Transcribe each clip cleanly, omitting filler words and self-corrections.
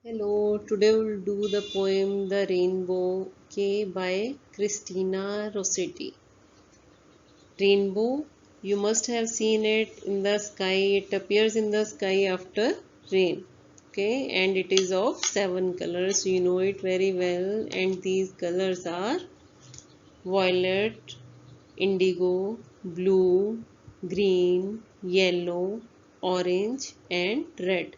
Hello, today we'll do the poem The Rainbow K by Christina Rossetti. Rainbow, you must have seen it in the sky. It appears in the sky after rain. Okay, and it is of 7 colors. You know it very well. And these colors are violet, indigo, blue, green, yellow, orange, and red.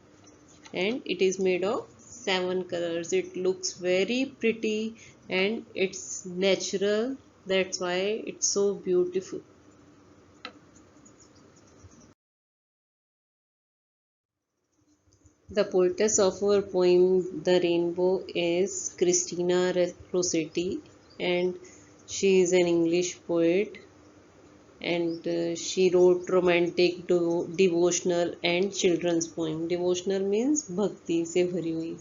And it is made of 7 colors. It looks very pretty and it's natural. That's why it's so beautiful. The poetess of our poem The Rainbow is Christina Rossetti, and she is an English poet, and she wrote romantic, devotional and children's poem. Devotional means bhakti se bhari hui.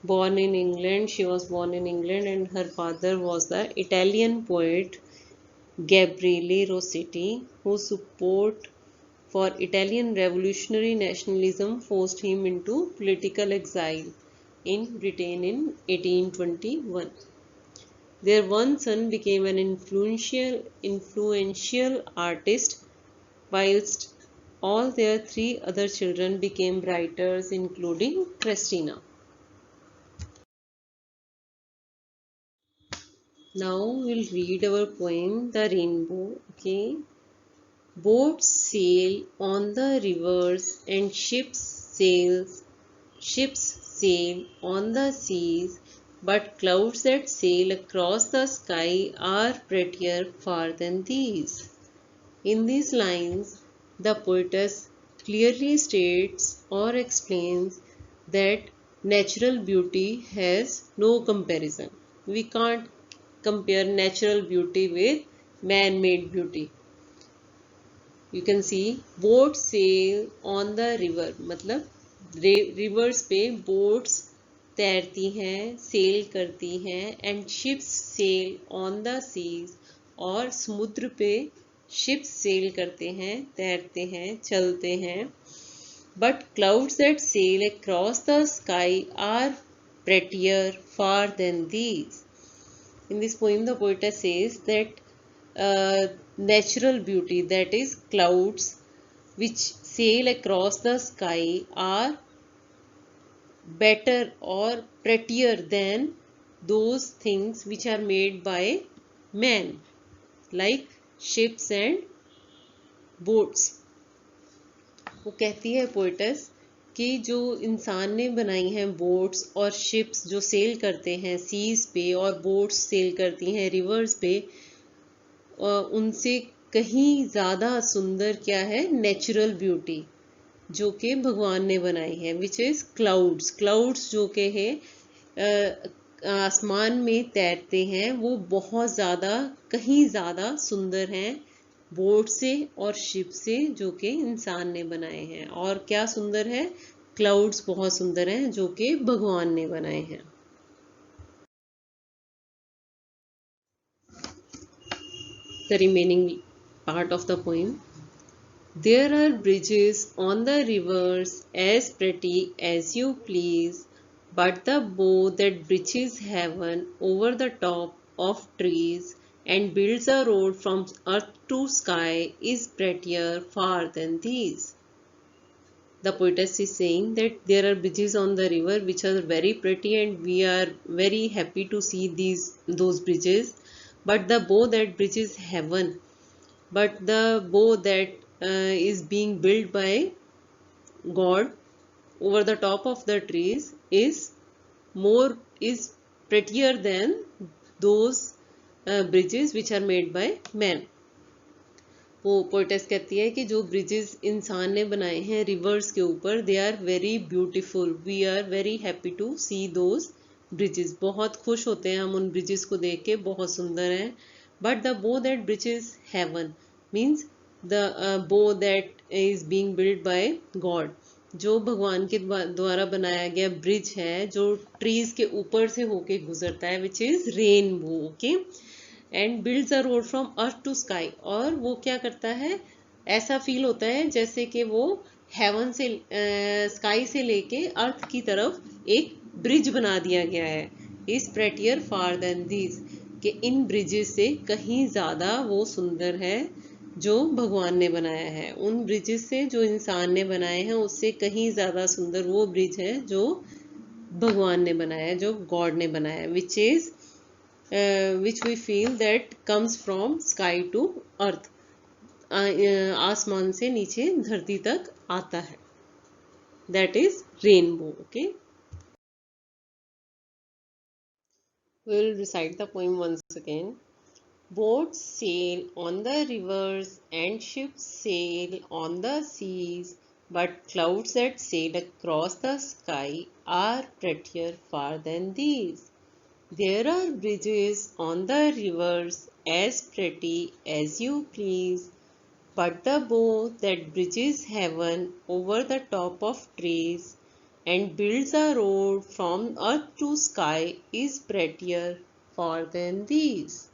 Born in England, she was born in England, and her father was the Italian poet Gabriele Rossetti, whose support for Italian revolutionary nationalism forced him into political exile in Britain in 1821. Their one son became an influential artist, whilst all their 3 other children became writers, including Christina. Now we'll read our poem The Rainbow. Okay. Boats sail on the rivers and ships sail on the seas, but clouds that sail across the sky are prettier far than these. In these lines, the poetess clearly states or explains that natural beauty has no comparison. We can't compare natural beauty with man-made beauty. You can see boats sail on the river, मतलब rivers पे boats तैरती हैं, sail करती हैं, and ships sail on the seas, और समुद्र पे ships sail करते हैं, तैरते हैं, चलते हैं. But clouds that sail across the sky are prettier far than these. In this poem, the poetess says that natural beauty, that is clouds which sail across the sky, are better or prettier than those things which are made by man, like ships and boats. वो कहती है poets कि जो इंसान ने बनाई हैं boats और शिप्स जो सेल करते हैं सीज पे, और बोट्स सेल करती हैं रिवर्स पे, उनसे कहीं ज़्यादा सुंदर क्या है, नेचुरल ब्यूटी जो कि भगवान ने बनाई है, विच इज़ क्लाउड्स. क्लाउड्स जो कि है आसमान में तैरते हैं, वो बहुत ज़्यादा, कहीं ज़्यादा सुंदर हैं बोट से और शिप से जो कि इंसान ने बनाए हैं. और क्या सुंदर है, क्लाउड्स बहुत सुंदर हैं जो कि भगवान ने बनाए हैं. The remaining part of the poem. There are bridges on the rivers as pretty as you please, but the bow that bridges heaven over the top of trees and builds a road from earth to sky is prettier far than these. The poetess is saying that there are bridges on the river which are very pretty, and we are very happy to see those bridges, but the bow that bridges heaven, but the bow that is being built by God over the top of the trees is prettier than those bridges which are made by men. वो poetess कहती है कि जो bridges इंसान ने बनाए हैं rivers के ऊपर, they are very beautiful. We are very happy to see those bridges. बहुत खुश होते हैं हम उन ब्रिजेस को देख के, बहुत सुंदर हैं. But the bow that bridges heaven means the bow that is being build by God, जो भगवान के द्वारा बनाया गया ब्रिज है जो ट्रीज के ऊपर से होके गुजरता है, which is rainbow. Okay. And builds a road from earth to sky. और वो क्या करता है, ऐसा फील होता है जैसे कि वो हेवन से, स्काई से लेके अर्थ की तरफ एक ब्रिज बना दिया गया है, इज प्रेटियर फार देन दिस, कि इन ब्रिजेस से कहीं ज़्यादा वो सुंदर है जो भगवान ने बनाया है। उन ब्रिजेस से जो इंसान ने बनाए हैं उससे कहीं ज़्यादा सुंदर वो ब्रिज है जो भगवान ने बनाया है, जो गॉड ने बनाया है, which we feel that comes from sky to earth, आसमान से नीचे धरती तक आता है, that is rainbow. Okay, we will recite the poem once again. Boats sail on the rivers and ships sail on the seas, but clouds that sail across the sky are prettier far than these. There are bridges on the rivers as pretty as you please, but the bow that bridges heaven over the top of trees and builds a road from earth to sky is prettier far than these.